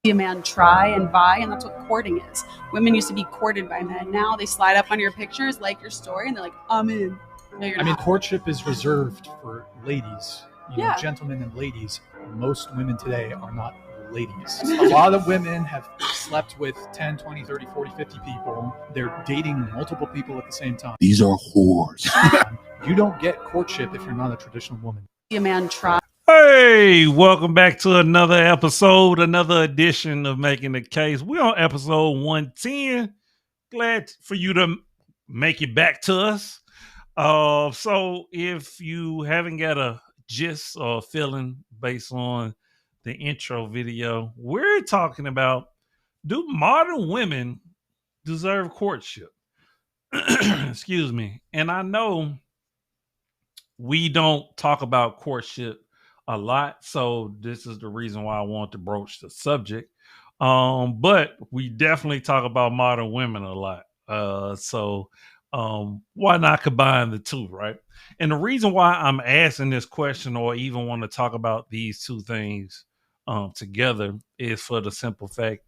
A man try and vie, and that's what courting is. Women used to be courted by men. Now they slide up on your pictures, like your story, and they're like, I'm in. No, you're not. Courtship is reserved for ladies, gentlemen and ladies. Most women today are not ladies. A lot of women have slept with 10, 20, 30, 40, 50 people. They're dating multiple people at the same time. These are whores. You don't get courtship if you're not a traditional woman. A man try. Hey, welcome back to another episode, another edition of Making the Case. We're on episode 110. Glad for you to make it back to us. So if you haven't got a gist or feeling based on the intro video, we're talking about, do modern women deserve courtship? Excuse me. And I know we don't talk about courtship a lot, so this is the reason why I want to broach the subject. But we definitely talk about modern women a lot. So why not combine the two, right? And the reason why I'm asking this question or even want to talk about these two things together is for the simple fact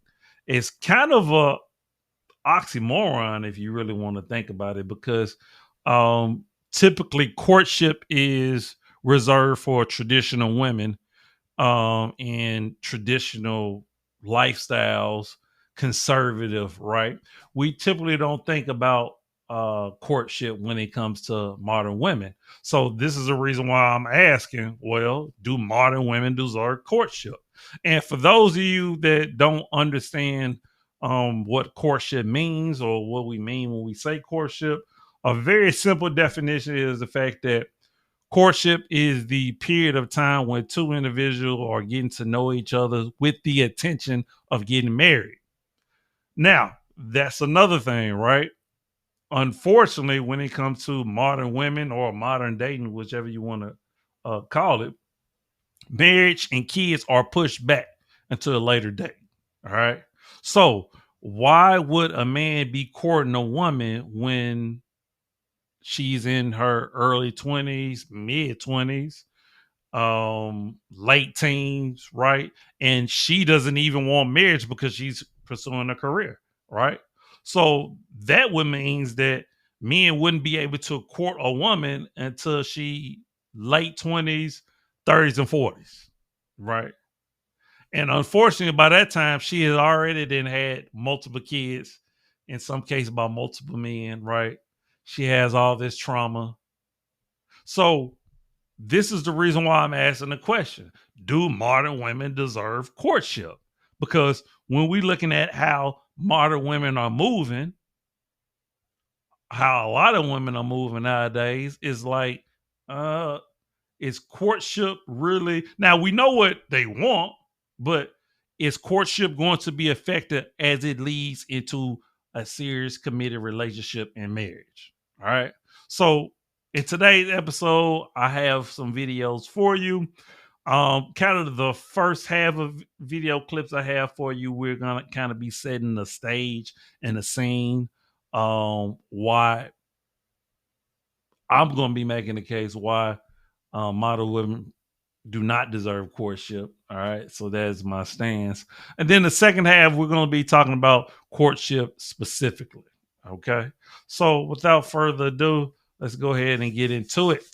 it's kind of a oxymoron if you really want to think about it, because typically courtship is reserved for traditional women and traditional lifestyles, conservative, right? We typically don't think about courtship when it comes to modern women. So this is the reason why I'm asking, well, do modern women deserve courtship? And for those of you that don't understand what courtship means or what we mean when we say courtship, a very simple definition is the fact that courtship is the period of time when two individuals are getting to know each other with the intention of getting married. Now, that's another thing, right? Unfortunately, when it comes to modern women or modern dating, whichever you want to call it, marriage and kids are pushed back until a later date. All right. So why would a man be courting a woman when she's in her early 20s, mid 20s, late teens, right? And she doesn't even want marriage because she's pursuing a career, right? So that would means that men wouldn't be able to court a woman until she late 20s, 30s, and 40s, right? And unfortunately, by that time, she has already then had multiple kids, in some cases by multiple men, right? She has all this trauma. So this is the reason why I'm asking the question. Do modern women deserve courtship? Because when we're looking at how modern women are moving, how a lot of women are moving nowadays, is like, is courtship really... Now, we know what they want, but is courtship going to be effective as it leads into a serious committed relationship and marriage? All right. So in today's episode, I have some videos for you. Kind of the first half of video clips I have for you, we're gonna kind of be setting the stage and the scene. Why I'm gonna be making the case why modern women do not deserve courtship. All right. So that's my stance. And then the second half, we're going to be talking about courtship specifically. Okay. So without further ado, let's go ahead and get into it.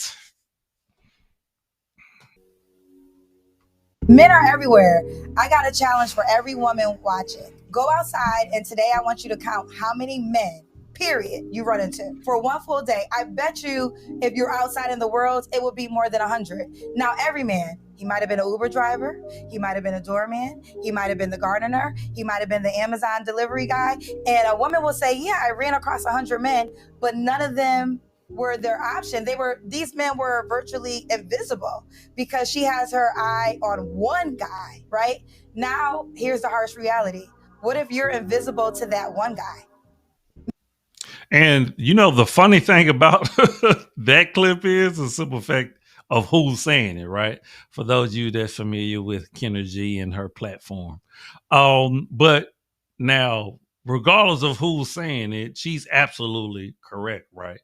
Men are everywhere. I got a challenge for every woman watching. Go outside, and today I want you to count how many men, period, you run into for one full day. I bet you if you're outside in the world, it would be more than 100. Now, every man, he might have been an Uber driver, he might have been a doorman, he might have been the gardener, he might have been the Amazon delivery guy. And a woman will say, yeah, I ran across 100 men, but none of them were their option. These men were virtually invisible because she has her eye on one guy, right? Now, here's the harsh reality. What if you're invisible to that one guy? And the funny thing about that clip is the simple fact of who's saying it, right? For those of you that's familiar with Kennergy and her platform. But now, regardless of who's saying it, she's absolutely correct, right?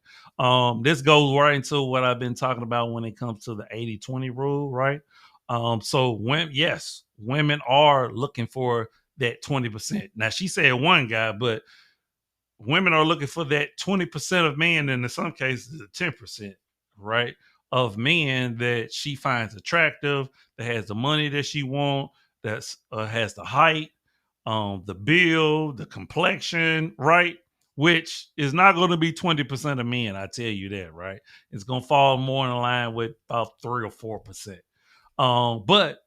This goes right into what I've been talking about when it comes to the 80-20 rule, right? So women are looking for that 20%. Now she said one guy, but women are looking for that 20% of men, and in some cases, 10%, right? Of men that she finds attractive, that has the money that she wants, that has the height, the build, the complexion, right? Which is not going to be 20% of men, I tell you that, right? It's going to fall more in line with about 3 or 4%. But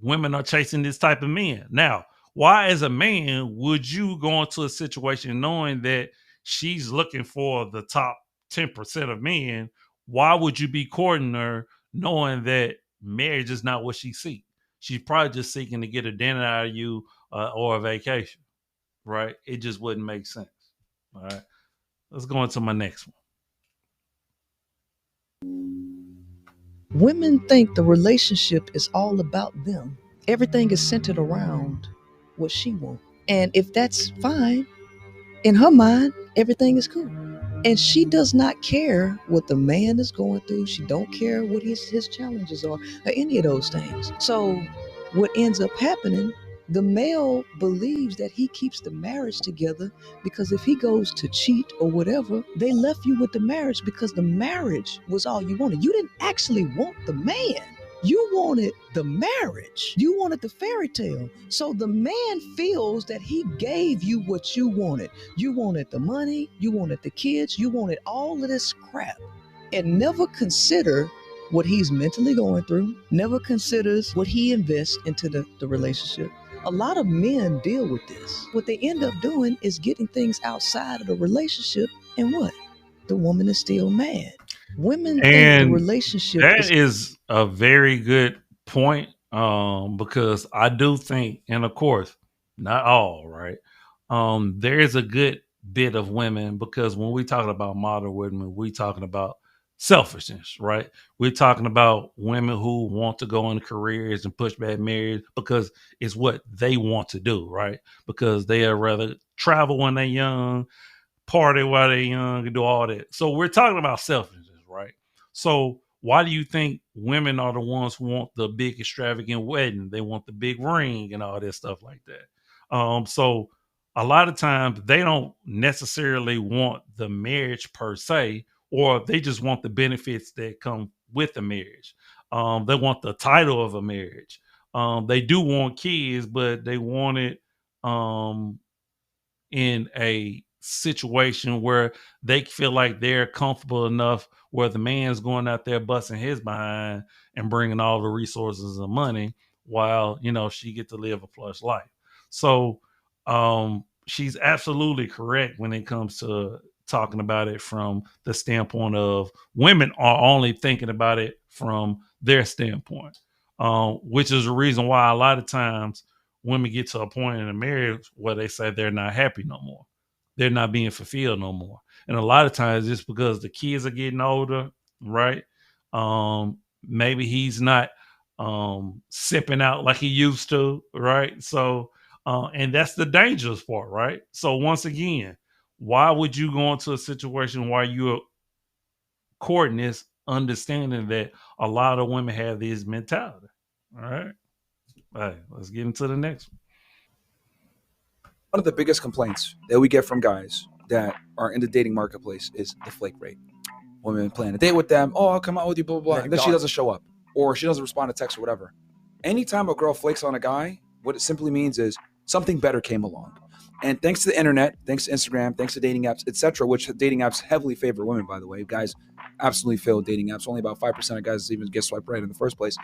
women are chasing this type of men. Now, why as a man would you go into a situation knowing that she's looking for the top 10% of men? Why would you be courting her knowing that marriage is not what she seeks? She's probably just seeking to get a dinner out of you or a vacation, right? It just wouldn't make sense. All right. Let's go into my next one. Women think the relationship is all about them. Everything is centered around what she wants. And if that's fine, in her mind, everything is cool. And she does not care what the man is going through. She don't care what his challenges are or any of those things. So what ends up happening, the male believes that he keeps the marriage together because if he goes to cheat or whatever, they left you with the marriage because the marriage was all you wanted. You didn't actually want the man. You wanted the marriage. You wanted the fairy tale. So the man feels that he gave you what you wanted. You wanted the money, you wanted the kids, you wanted all of this crap, and never consider what he's mentally going through, never considers what he invests into the relationship. A lot of men deal with this. What they end up doing is getting things outside of the relationship, and what? The woman is still mad. Women think the relationship is a very good point, because I do think, and of course, not all, right? There is a good bit of women, because when we talking about modern women, we talking about selfishness, right? We're talking about women who want to go into careers and push back marriage because it's what they want to do, right? Because they would rather travel when they're young, party while they're young, and do all that. So we're talking about selfishness, right? So why do you think women are the ones who want the big extravagant wedding? They want the big ring and all that stuff like that. So a lot of times they don't necessarily want the marriage per se, or they just want the benefits that come with the marriage. They want the title of a marriage. They do want kids, but they want it in a situation where they feel like they're comfortable enough where the man's going out there busting his behind and bringing all the resources and money while, she get to live a plush life. So she's absolutely correct when it comes to talking about it from the standpoint of women are only thinking about it from their standpoint, which is the reason why a lot of times women get to a point in a marriage where they say they're not happy no more. They're not being fulfilled no more. And a lot of times it's because the kids are getting older, right? Maybe he's not sipping out like he used to, right? So, and that's the dangerous part, right? So once again, why would you go into a situation where you're courting this, understanding that a lot of women have this mentality? All right. All right, let's get into the next one. One of the biggest complaints that we get from guys that are in the dating marketplace is the flake rate. Women plan a date with them. Oh, I'll come out with you, blah, blah, blah. And then she doesn't show up, or she doesn't respond to text or whatever. Anytime a girl flakes on a guy, what it simply means is something better came along. And thanks to the internet, thanks to Instagram, thanks to dating apps, etc., which dating apps heavily favor women, by the way. Guys absolutely fail dating apps. Only about 5% of guys even get swiped right in the first place.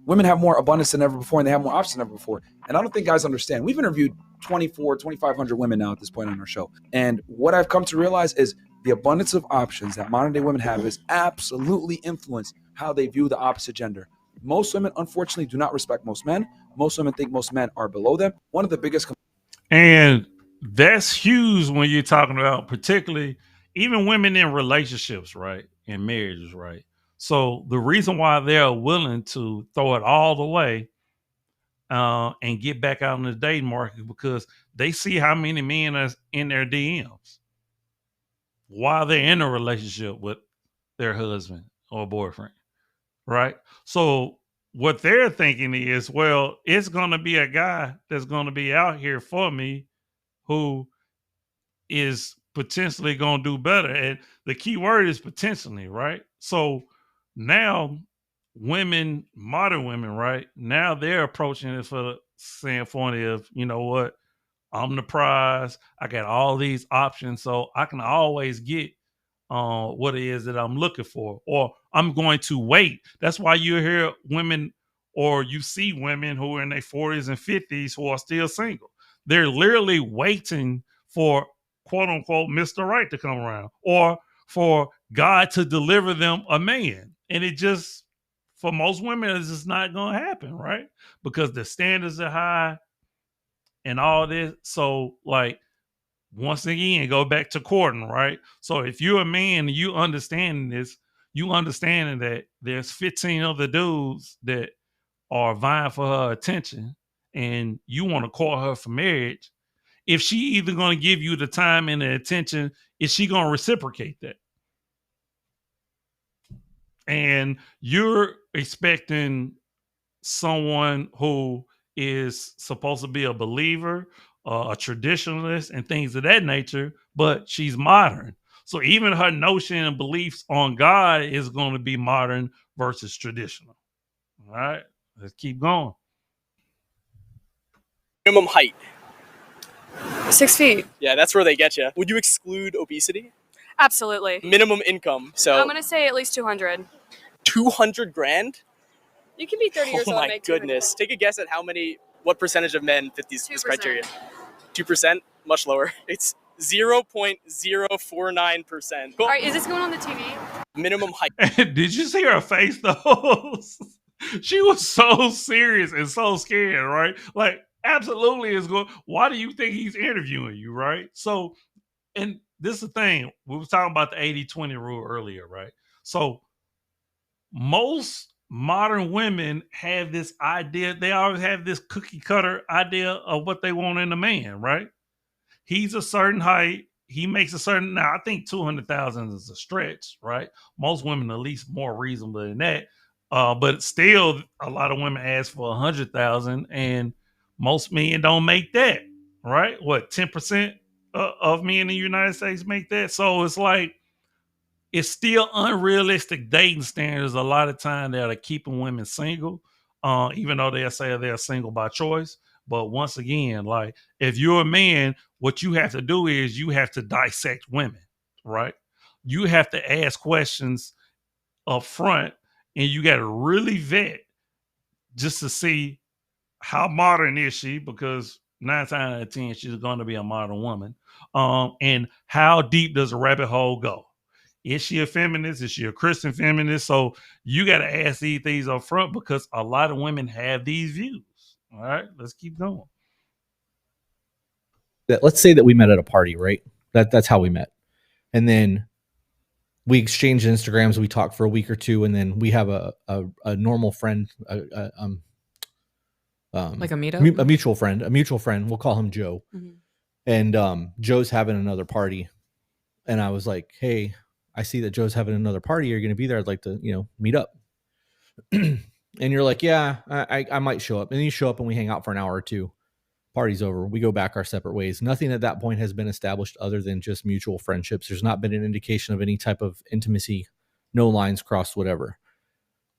Women have more abundance than ever before, and they have more options than ever before. And I don't think guys understand. We've interviewed 2,500 women now at this point on our show. And what I've come to realize is the abundance of options that modern day women have is absolutely influenced how they view the opposite gender. Most women, unfortunately, do not respect most men. Most women think most men are below them. One of the biggest... And that's huge when you're talking about particularly even women in relationships, right? In marriages, right? So the reason why they're willing to throw it all away and get back out in the dating market because they see how many men are in their DMs while they're in a relationship with their husband or boyfriend, right? So what they're thinking is, well, it's going to be a guy that's going to be out here for me who is potentially going to do better. And the key word is potentially, right? So now women, modern women, right? Now they're approaching it for the standpoint of, you know what? I'm the prize. I got all these options, so I can always get what it is that I'm looking for, or I'm going to wait. That's why you hear women, or you see women who are in their 40s and 50s who are still single. They're literally waiting for quote unquote Mr. Right to come around, or for God to deliver them a man. And it just, for most women, it's just not going to happen, right? Because the standards are high and all this. So, like, once again, go back to courting, right? So if you're a man and you understand this, you understanding that there's 15 other dudes that are vying for her attention and you want to court her for marriage. If she either going to give you the time and the attention, is she going to reciprocate that? And you're expecting someone who is supposed to be a believer, a traditionalist, and things of that nature, but she's modern. So even her notion and beliefs on God is going to be modern versus traditional. All right, let's keep going. Minimum height. 6 feet. Yeah, that's where they get you. Would you exclude obesity? Absolutely. Minimum income. So I'm going to say at least 200. 200 grand? You can be 30 years old and Oh my make goodness. 200. Take a guess at what percentage of men fit this criteria? 2%? Much lower. It's 0.049%. All right, is this going on the TV? Minimum height. Did you see her face though? She was so serious and so scared, right? Like, absolutely is going. Why do you think he's interviewing you, right? So, and this is the thing. We were talking about the 80-20 rule earlier, right? So most modern women have this idea. They always have this cookie cutter idea of what they want in a man, right? He's a certain height. He makes a certain. Now, I think 200,000 is a stretch, right? Most women at least more reasonable than that. But still, a lot of women ask for 100,000, and most men don't make that, right? What, 10% of men in the United States make that? So it's like, it's still unrealistic dating standards a lot of time that are keeping women single, even though they say they're single by choice. But once again, like, if you're a man, what you have to do is you have to dissect women, right? You have to ask questions up front, and you got to really vet just to see how modern is she, because 9 times out of 10 she's going to be a modern woman. And how deep does a rabbit hole go? Is she a feminist? Is she a Christian feminist? So you got to ask these things up front, because a lot of women have these views. All right, let's keep going. Let's say that we met at a party, right? That's how we met. And then we exchanged Instagrams, we talked for a week or two, and then we have a normal friend, like a meetup? a mutual friend. We'll call him Joe. Mm-hmm. And Joe's having another party. And I was like, hey, I see that Joe's having another party. You're going to be there. I'd like to, meet up. And you're like, yeah, I might show up. And then you show up and we hang out for an hour or two. Party's over. We go back our separate ways. Nothing at that point has been established other than just mutual friendships. There's not been an indication of any type of intimacy, no lines crossed, whatever.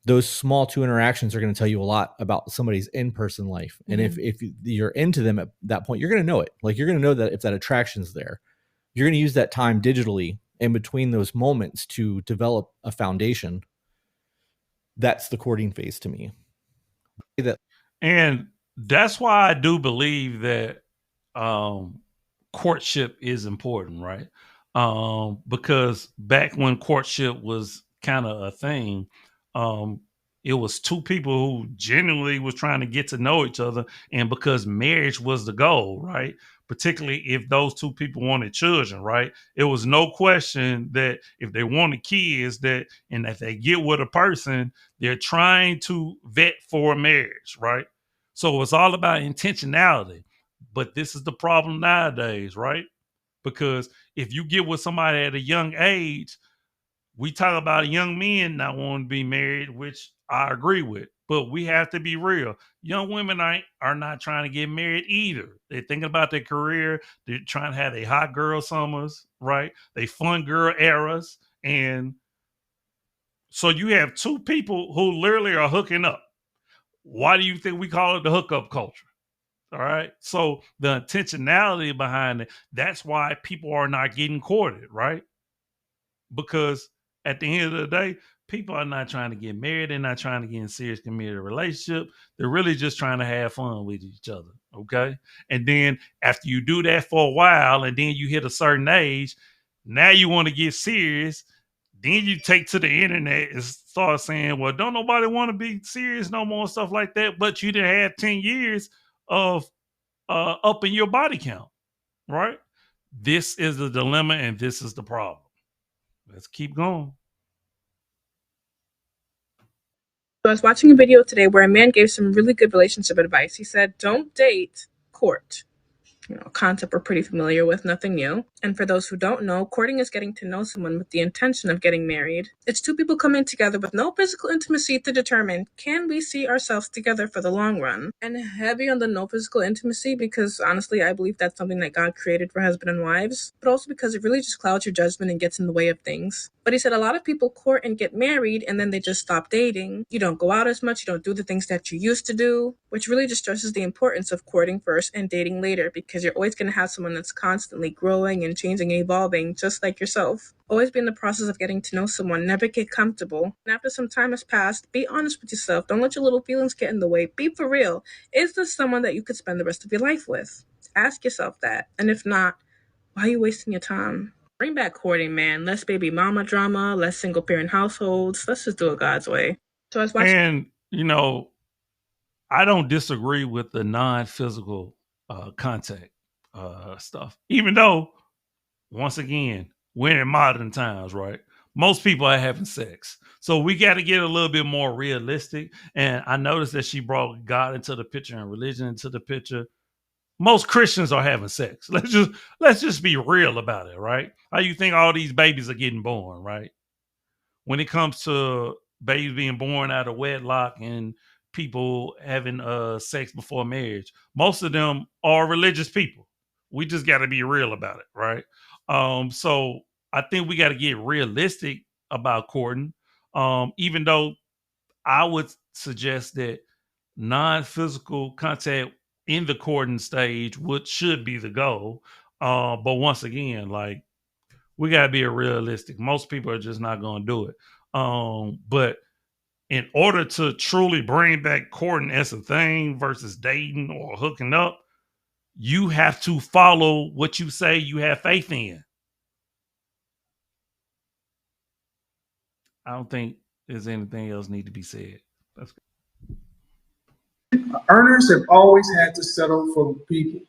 Those small 2 interactions are going to tell you a lot about somebody's in-person life. And if you're into them at that point, you're going to know it. Like, you're going to know that if that attraction's there, you're going to use that time digitally in between those moments to develop a foundation. That's the courting phase to me. And that's why I do believe that courtship is important, right? Because back when courtship was kind of a thing, it was 2 people who genuinely was trying to get to know each other, and because marriage was the goal, right? Particularly if those 2 people wanted children, right? It was no question that if they wanted kids, that and if they get with a person, they're trying to vet for a marriage, right? So it's all about intentionality. But this is the problem nowadays, right? Because if you get with somebody at a young age, we talk about young men not wanting to be married, which I agree with. But we have to be real. Young women are not trying to get married either. They're thinking about their career. They're trying to have a hot girl summers, right? They fun girl eras. And so you have two people who literally are hooking up. Why do you think we call it the hookup culture? All right. So the intentionality behind it, that's why people are not getting courted, right? Because at the end of the day, people are not trying to get married. They're not trying to get in serious committed relationship. They're really just trying to have fun with each other. Okay. And then after you do that for a while and then you hit a certain age, now you want to get serious. Then you take to the internet and start saying, well, don't nobody want to be serious no more and stuff like that. But you didn't have 10 years of upping your body count, right? This is the dilemma and this is the problem. Let's keep going. So I was watching a video today where a man gave some really good relationship advice. He said, don't date, court. A concept we're pretty familiar with, nothing new. And for those who don't know, courting is getting to know someone with the intention of getting married. It's two people coming together with no physical intimacy to determine, can we see ourselves together for the long run? And heavy on the no physical intimacy because honestly, I believe that's something that God created for husband and wives, but also because it really just clouds your judgment and gets in the way of things. But he said a lot of people court and get married and then they just stop dating. You don't go out as much, you don't do the things that you used to do, which really just stresses the importance of courting first and dating later because you're always going to have someone that's constantly growing and changing and evolving just like yourself. Always be in the process of getting to know someone, never get comfortable. And after some time has passed, be honest with yourself. Don't let your little feelings get in the way. Be for real. Is this someone that you could spend the rest of your life with? Ask yourself that. And if not, why are you wasting your time? Bring back courting, man. Less baby mama drama, less single parent households. Let's just do it God's way. So I was watching. And, I don't disagree with the non-physical contact stuff, even though, once again, we're in modern times, right? Most people are having sex. So we got to get a little bit more realistic. And I noticed that she brought God into the picture and religion into the picture. Most Christians are having sex. Let's just be real about it, right? How you think all these babies are getting born, right? When it comes to babies being born out of wedlock and people having sex before marriage, most of them are religious people. We just got to be real about it, right? So I think we got to get realistic about courting. Even though I would suggest that non-physical contact in the courting stage should be the goal. But once again, like, we gotta be realistic. Most people are just not gonna do it. But in order to truly bring back courting as a thing versus dating or hooking up, you have to follow what you say you have faith in. I don't think there's anything else need to be said. That's Earners have always had to settle for people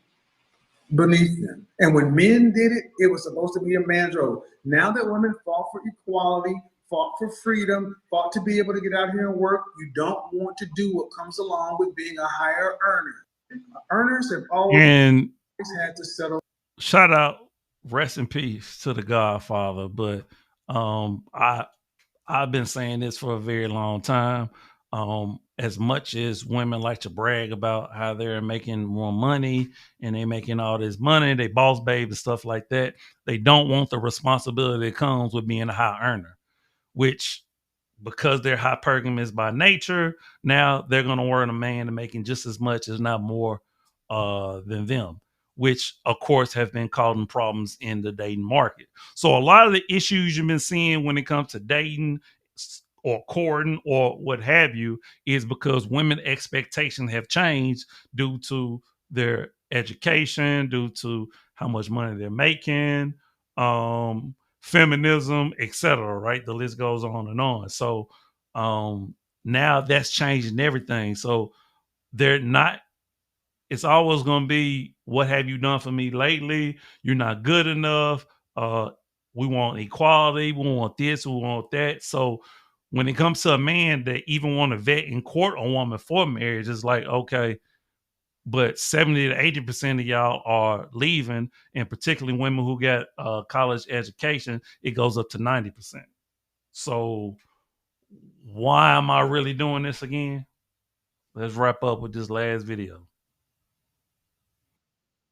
beneath them. And when men did it, it was supposed to be a man's role. Now that women fought for equality, fought for freedom, fought to be able to get out here and work, you don't want to do what comes along with being a higher earner. Earners have always had to settle. Shout out, rest in peace to the Godfather. But I've been saying this for a very long time. As much as women like to brag about how they're making more money and they're making all this money, they boss babe and stuff like that, they don't want the responsibility that comes with being a high earner, which, because they're hypergamous by nature, now they're going to want a man making just as much, if not more, than them, which of course have been causing problems in the dating market. So a lot of the issues you've been seeing when it comes to dating or courting or what have you is because women expectations have changed due to their education, due to how much money they're making, feminism, etc. Right? The list goes on and on. So now that's changing everything. So they're not, it's always going to be, what have you done for me lately? You're not good enough. We want equality. We want this. We want that. So when it comes to a man that even want to vet and court a woman for marriage, it's like, okay, but 70 to 80% of y'all are leaving, and particularly women who got college education, it goes up to 90%. So why am I really doing this again? let's wrap up with this last video.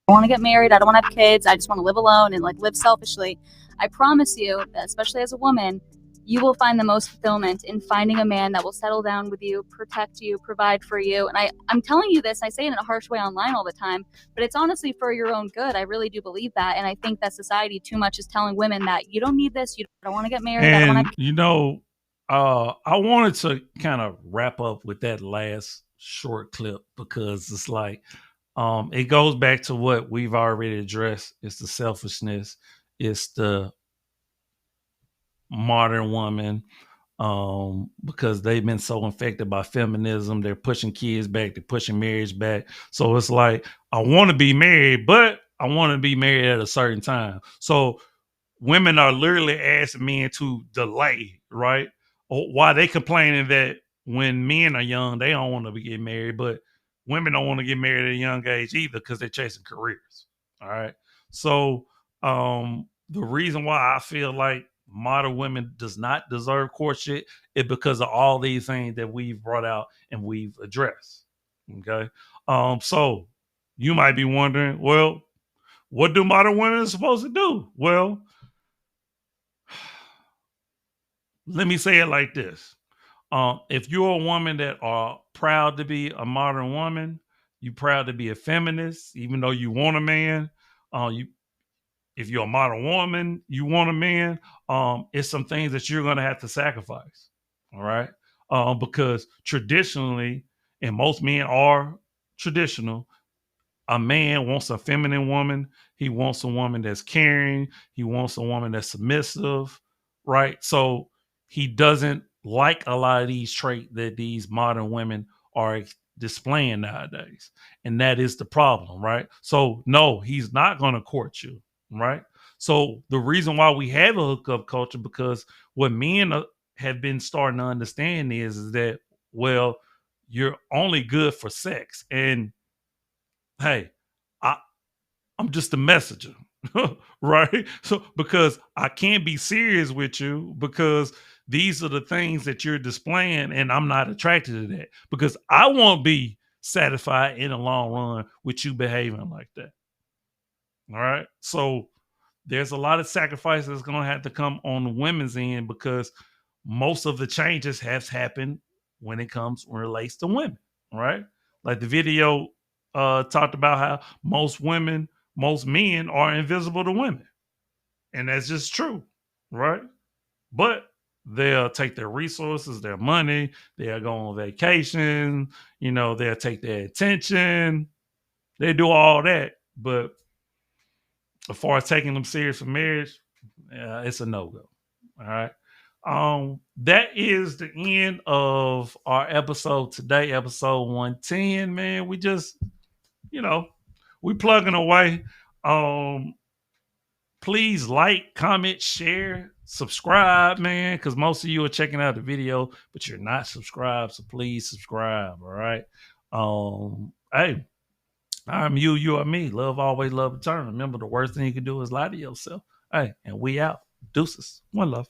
I want to get married. I don't want to have kids. I just want to live alone and like live selfishly. I promise you that, especially as a woman, you will find the most fulfillment in finding a man that will settle down with you, protect you, provide for you. And I'm telling you this, I say it in a harsh way online all the time, but it's honestly for your own good. I really do believe that. And I think that society too much is telling women that you don't need this, you don't want to get married. And, I don't want to you know, I wanted to kind of wrap up with that last short clip because it's like, it goes back to what we've already addressed. It's the selfishness. It's the modern woman, because they've been so infected by feminism. They're pushing kids back. They're pushing marriage back. So it's like, I want to be married, but I want to be married at a certain time. So women are literally asking men to delay, right? Why they complaining that when men are young, they don't want to get married, but women don't want to get married at a young age either because they're chasing careers. All right. So the reason why I feel like modern women does not deserve courtship is because of all these things that we've brought out and we've addressed. Okay. So you might be wondering, well, what do modern women supposed to do? Well, let me say it like this. If you're a woman that are proud to be a modern woman, you proud to be a feminist, even though you want a man, if you're a modern woman, you want a man, it's some things that you're going to have to sacrifice. All right. Because traditionally, and most men are traditional, a man wants a feminine woman. He wants a woman that's caring. He wants a woman that's submissive, right? So he doesn't like a lot of these traits that these modern women are displaying nowadays. And that is the problem, right? So no, he's not going to court you, right? So the reason why we have a hookup culture, because what men have been starting to understand is that, well, you're only good for sex. And hey, I'm just a messenger, right? So because I can't be serious with you because these are the things that you're displaying, and I'm not attracted to that because I won't be satisfied in the long run with you behaving like that. All right. So there's a lot of sacrifices that's going to have to come on the women's end because most of the changes have happened when it relates to women, right? Like the video talked about how most men are invisible to women. And that's just true, right? But they'll take their resources, their money, they'll go on vacation, they'll take their attention, they do all that. But as far as taking them serious for marriage, it's a no-go. All right. That is the end of our episode today, episode 110, man. We just, we plugging away. Please like, comment, share, subscribe, man, because most of you are checking out the video, but you're not subscribed, so please subscribe, all right? Hey, I'm you are me. Love always, love eternal. Remember, the worst thing you can do is lie to yourself. Hey, and we out. Deuces. One love.